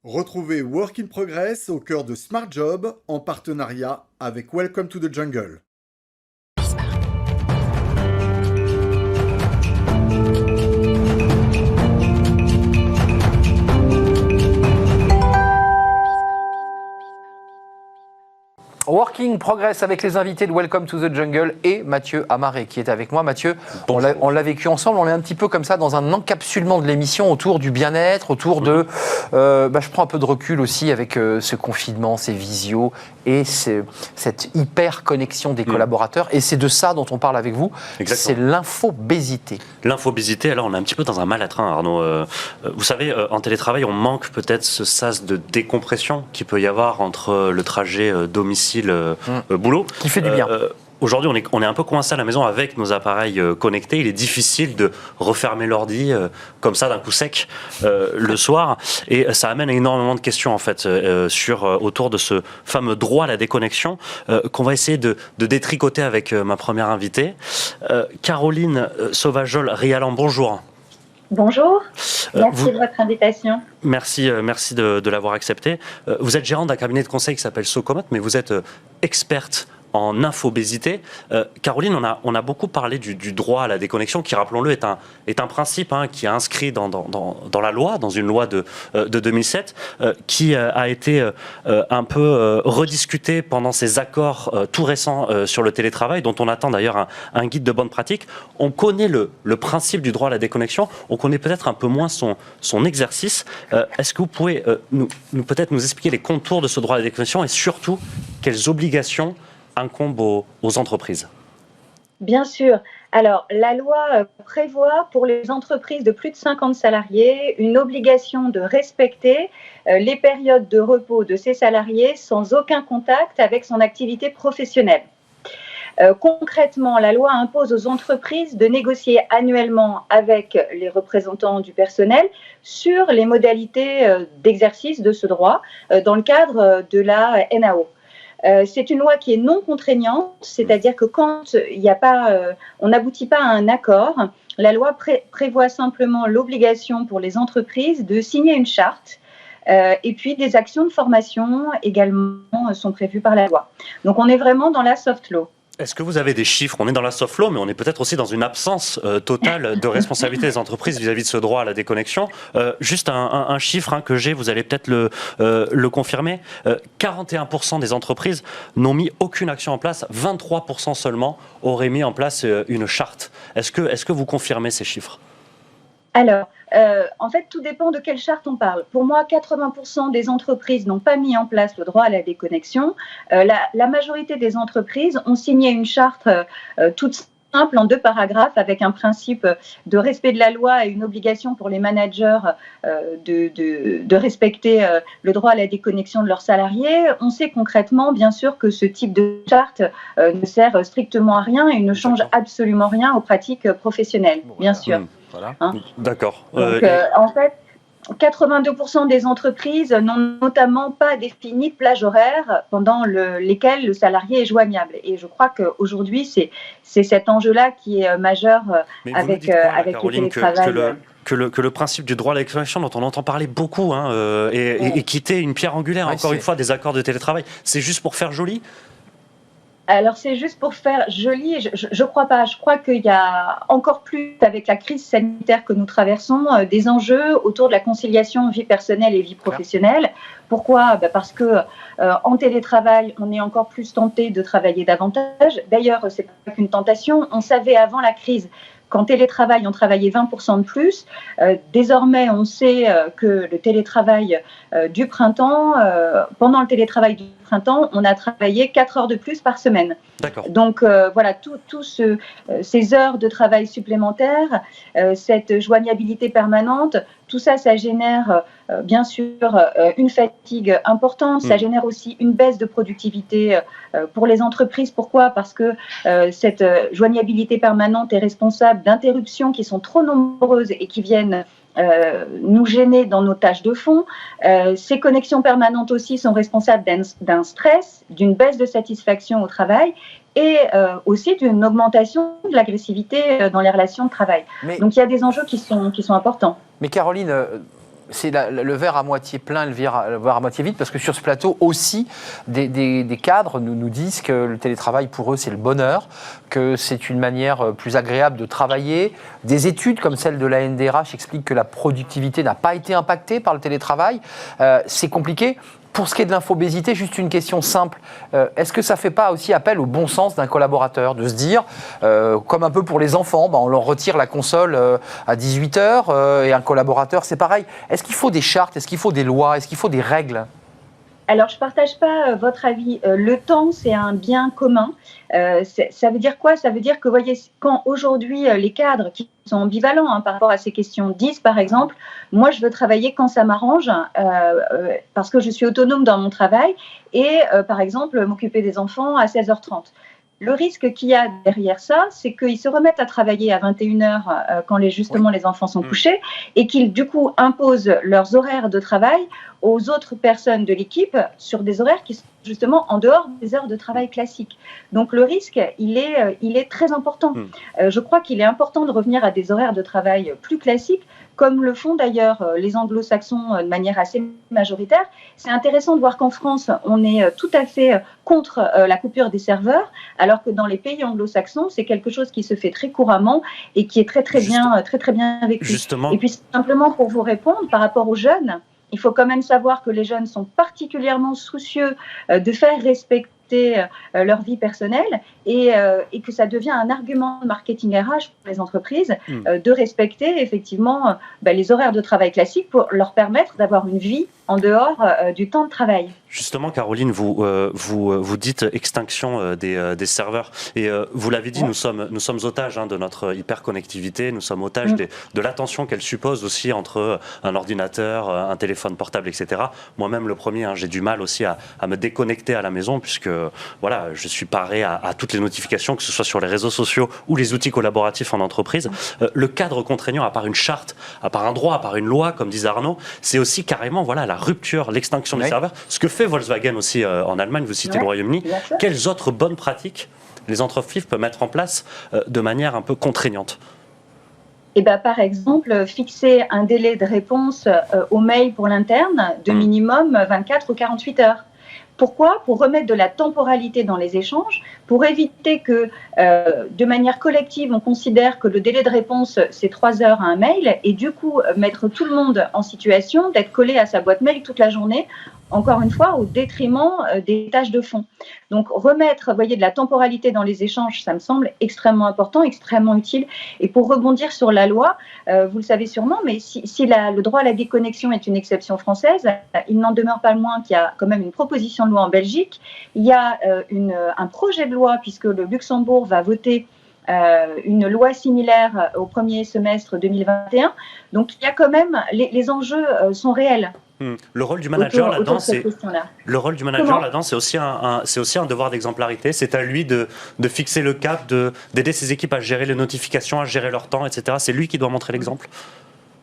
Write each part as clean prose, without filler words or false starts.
Retrouvez Work in Progress au cœur de Smart Job en partenariat avec Welcome to the Jungle. Working Progress avec les invités de Welcome to the Jungle et Mathieu Amaré qui est avec moi. Mathieu, on l'a vécu ensemble, on est un petit peu comme ça dans un encapsulement de l'émission autour du bien-être, autour de... je prends un peu de recul aussi avec ce confinement, ces visios et cette hyper-connexion des collaborateurs. Et c'est de ça dont on parle avec vous, c'est l'infobésité. L'infobésité, alors on est un petit peu dans un mal-être, Arnaud. Vous savez, en télétravail, on manque peut-être ce sas de décompression qu'il peut y avoir entre le trajet domicile-boulot. Qui fait du bien. Aujourd'hui, on est un peu coincé à la maison avec nos appareils connectés. Il est difficile de refermer l'ordi comme ça d'un coup sec le soir. Et ça amène énormément de questions en fait autour de ce fameux droit à la déconnexion qu'on va essayer de détricoter avec ma première invitée. Caroline Sauvageol-Rialan, bonjour. Bonjour, merci de votre invitation. Merci de l'avoir accepté. Vous êtes gérante d'un cabinet de conseil qui s'appelle Socomot, mais vous êtes experte en infobésité. Caroline, on a beaucoup parlé du droit à la déconnexion, qui, rappelons-le, est un principe qui est inscrit dans la loi, dans une loi de 2007, qui a été un peu rediscuté pendant ces accords tout récents sur le télétravail, dont on attend d'ailleurs un guide de bonne pratique. On connaît le principe du droit à la déconnexion, on connaît peut-être un peu moins son exercice. Est-ce que vous pouvez peut-être nous expliquer les contours de ce droit à la déconnexion et surtout quelles obligations incombe aux entreprises? Bien sûr. Alors, la loi prévoit pour les entreprises de plus de 50 salariés une obligation de respecter les périodes de repos de ces salariés sans aucun contact avec son activité professionnelle. Concrètement, la loi impose aux entreprises de négocier annuellement avec les représentants du personnel sur les modalités d'exercice de ce droit dans le cadre de la NAO. C'est une loi qui est non contraignante, c'est-à-dire que quand on n'aboutit pas à un accord, la loi prévoit simplement l'obligation pour les entreprises de signer une charte et puis des actions de formation également sont prévues par la loi. Donc on est vraiment dans la soft law. Est-ce que vous avez des chiffres? On est dans la soft law, mais on est peut-être aussi dans une absence totale de responsabilité des entreprises vis-à-vis de ce droit à la déconnexion. Juste un chiffre que j'ai, vous allez peut-être le confirmer. 41% des entreprises n'ont mis aucune action en place, 23% seulement auraient mis en place une charte. Est-ce que vous confirmez ces chiffres? Alors, en fait, tout dépend de quelle charte on parle. Pour moi, 80% des entreprises n'ont pas mis en place le droit à la déconnexion. La majorité des entreprises ont signé une charte toute simple en 2 paragraphes avec un principe de respect de la loi et une obligation pour les managers de respecter le droit à la déconnexion de leurs salariés. On sait concrètement, bien sûr, que ce type de charte ne sert strictement à rien et ne change absolument rien aux pratiques professionnelles, bien sûr. Voilà. D'accord. Donc, en fait, 82% des entreprises n'ont notamment pas défini de plage horaire pendant lesquelles le salarié est joignable. Et je crois qu'aujourd'hui, c'est cet enjeu-là qui est majeur avec le télétravail. Que le principe du droit à la déconnexion dont on entend parler beaucoup et quitter une pierre angulaire, encore une fois, des accords de télétravail, c'est juste pour faire joli? Alors, c'est juste pour faire joli, je crois pas. Je crois qu'il y a encore plus, avec la crise sanitaire que nous traversons, des enjeux autour de la conciliation vie personnelle et vie professionnelle. Pourquoi? Parce que en télétravail, on est encore plus tenté de travailler davantage. D'ailleurs, c'est pas qu'une tentation. On savait avant la crise qu'en télétravail, on travaillait 20% de plus. Désormais, on sait que le télétravail du printemps, pendant le télétravail du printemps, on a travaillé 4 heures de plus par semaine. Donc voilà, ces heures de travail supplémentaires, cette joignabilité permanente, tout ça, ça génère bien sûr une fatigue importante, ça génère aussi une baisse de productivité pour les entreprises. Pourquoi? Parce que cette joignabilité permanente est responsable d'interruptions qui sont trop nombreuses et qui viennent nous gêner dans nos tâches de fond. Ces connexions permanentes aussi sont responsables d'un stress, d'une baisse de satisfaction au travail et aussi d'une augmentation de l'agressivité dans les relations de travail. Donc il y a des enjeux qui sont importants. Mais Caroline, c'est le verre à moitié plein, le verre à moitié vide, parce que sur ce plateau aussi, des cadres nous disent que le télétravail pour eux c'est le bonheur, que c'est une manière plus agréable de travailler. Des études comme celle de la NDRH expliquent que la productivité n'a pas été impactée par le télétravail. C'est compliqué. Pour ce qui est de l'infobésité, juste une question simple. Est-ce que ça ne fait pas aussi appel au bon sens d'un collaborateur de se dire, comme un peu pour les enfants, on leur retire la console à 18h et un collaborateur, c'est pareil. Est-ce qu'il faut des chartes? Est-ce qu'il faut des lois? Est-ce qu'il faut des règles? Alors, je ne partage pas votre avis. Le temps, c'est un bien commun. Ça veut dire quoi? Ça veut dire que, voyez, quand aujourd'hui, les cadres qui sont ambivalents par rapport à ces questions disent, par exemple, moi, je veux travailler quand ça m'arrange parce que je suis autonome dans mon travail et, par exemple, m'occuper des enfants à 16h30. Le risque qu'il y a derrière ça, c'est qu'ils se remettent à travailler à 21h quand justement les enfants sont couchés et qu'ils du coup imposent leurs horaires de travail aux autres personnes de l'équipe sur des horaires qui sont justement en dehors des heures de travail classiques. Donc le risque, il est très important. Je crois qu'il est important de revenir à des horaires de travail plus classiques, comme le font d'ailleurs les anglo-saxons de manière assez majoritaire. C'est intéressant de voir qu'en France, on est tout à fait contre la coupure des serveurs, alors que dans les pays anglo-saxons, c'est quelque chose qui se fait très couramment et qui est très bien vécu. Justement. Et puis simplement pour vous répondre, par rapport aux jeunes, il faut quand même savoir que les jeunes sont particulièrement soucieux de faire respecter leur vie personnelle et que ça devient un argument de marketing RH pour les entreprises de respecter effectivement les horaires de travail classiques pour leur permettre d'avoir une vie en dehors du temps de travail. Justement, Caroline, vous dites extinction des serveurs. Et vous l'avez dit, nous sommes otages de notre hyperconnectivité, nous sommes otages de l'attention qu'elle suppose aussi entre un ordinateur, un téléphone portable, etc. Moi-même, le premier, j'ai du mal aussi à me déconnecter à la maison puisque voilà, je suis paré à toutes les notifications, que ce soit sur les réseaux sociaux ou les outils collaboratifs en entreprise. Le cadre contraignant, à part une charte, à part un droit, à part une loi, comme disait Arnaud, c'est aussi carrément la rupture, l'extinction des serveurs. Ce que fait Volkswagen aussi en Allemagne, vous citez le Royaume-Uni. Quelles autres bonnes pratiques les entreprises peuvent mettre en place de manière un peu contraignante? Par exemple, fixer un délai de réponse au mail pour l'interne de minimum 24 ou 48 heures. Pourquoi? Pour remettre de la temporalité dans les échanges, pour éviter que, de manière collective, on considère que le délai de réponse, c'est 3 heures à un mail, et du coup, mettre tout le monde en situation d'être collé à sa boîte mail toute la journée, encore une fois, au détriment des tâches de fond. Donc, remettre, de la temporalité dans les échanges, ça me semble extrêmement important, extrêmement utile. Et pour rebondir sur la loi, vous le savez sûrement, mais si le droit à la déconnexion est une exception française, il n'en demeure pas moins qu'il y a quand même une proposition de loi en Belgique. Il y a un projet de loi, puisque le Luxembourg va voter une loi similaire au premier semestre 2021. Donc, il y a quand même, les enjeux sont réels. Le rôle du manager là-dedans, c'est aussi un devoir d'exemplarité. C'est à lui de fixer le cap, d'aider ses équipes à gérer les notifications, à gérer leur temps, etc. C'est lui qui doit montrer l'exemple.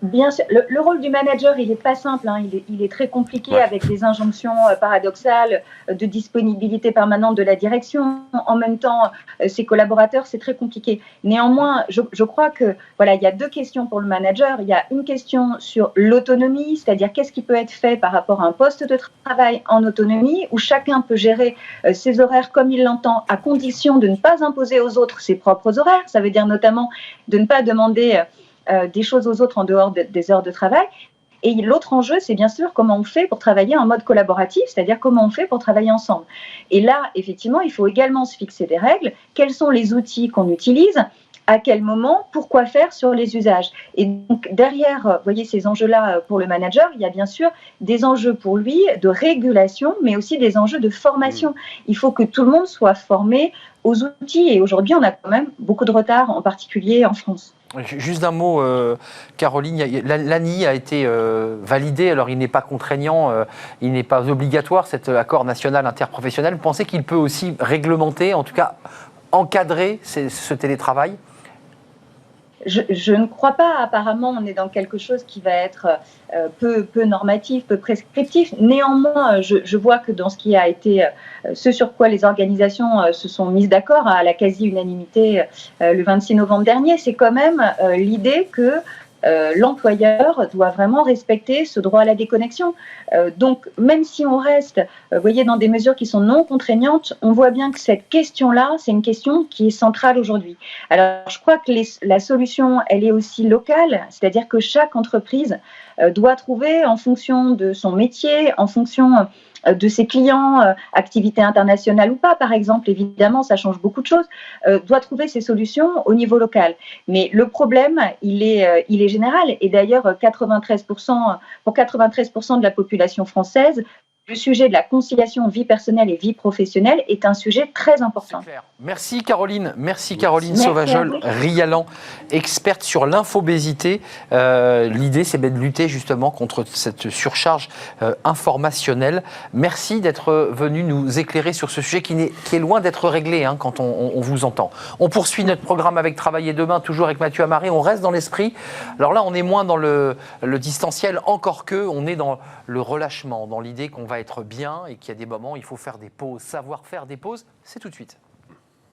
Bien sûr, le rôle du manager, il n'est pas simple, il est très compliqué avec les injonctions paradoxales de disponibilité permanente de la direction. En même temps, ses collaborateurs, c'est très compliqué. Néanmoins, je crois que il y a deux questions pour le manager. Il y a une question sur l'autonomie, c'est-à-dire qu'est-ce qui peut être fait par rapport à un poste de travail en autonomie, où chacun peut gérer ses horaires comme il l'entend, à condition de ne pas imposer aux autres ses propres horaires. Ça veut dire notamment de ne pas demander des choses aux autres en dehors des heures de travail. Et l'autre enjeu, c'est bien sûr comment on fait pour travailler en mode collaboratif, c'est-à-dire comment on fait pour travailler ensemble. Et là, effectivement, il faut également se fixer des règles. Quels sont les outils qu'on utilise? À quel moment? Pourquoi faire sur les usages? Et donc, derrière, ces enjeux-là pour le manager, il y a bien sûr des enjeux pour lui de régulation, mais aussi des enjeux de formation. Il faut que tout le monde soit formé aux outils. Et aujourd'hui, on a quand même beaucoup de retard, en particulier en France. Juste d'un mot, Caroline, l'ANI a été validé, alors il n'est pas contraignant, il n'est pas obligatoire, cet accord national interprofessionnel. Vous pensez qu'il peut aussi réglementer, en tout cas encadrer ce télétravail? Je ne crois pas. Apparemment, on est dans quelque chose qui va être peu normatif, peu prescriptif. Néanmoins, je vois que dans ce qui a été, ce sur quoi les organisations se sont mises d'accord à la quasi-unanimité le 26 novembre dernier, c'est quand même l'idée que l'employeur doit vraiment respecter ce droit à la déconnexion. Donc, même si on reste, vous voyez, dans des mesures qui sont non contraignantes, on voit bien que cette question-là, c'est une question qui est centrale aujourd'hui. Alors, je crois que la solution, elle est aussi locale, c'est-à-dire que chaque entreprise doit trouver, en fonction de son métier, en fonction de ses clients, activité internationale ou pas, par exemple, évidemment, ça change beaucoup de choses, doit trouver ses solutions au niveau local. Mais le problème, il est général. Et d'ailleurs, pour 93% de la population française, le sujet de la conciliation vie personnelle et vie professionnelle est un sujet très important. Merci Caroline Sauvageol-Rialan, experte sur l'infobésité. L'idée, c'est de lutter justement contre cette surcharge informationnelle. Merci d'être venu nous éclairer sur ce sujet qui est loin d'être réglé quand on vous entend. On poursuit notre programme avec Travailler demain, toujours avec Mathieu Amaré. On reste dans l'esprit. Alors là, on est moins dans le distanciel, encore que on est dans le relâchement, dans l'idée qu'on va être bien et qu'il y a des moments où il faut faire des pauses. Savoir faire des pauses, c'est tout de suite.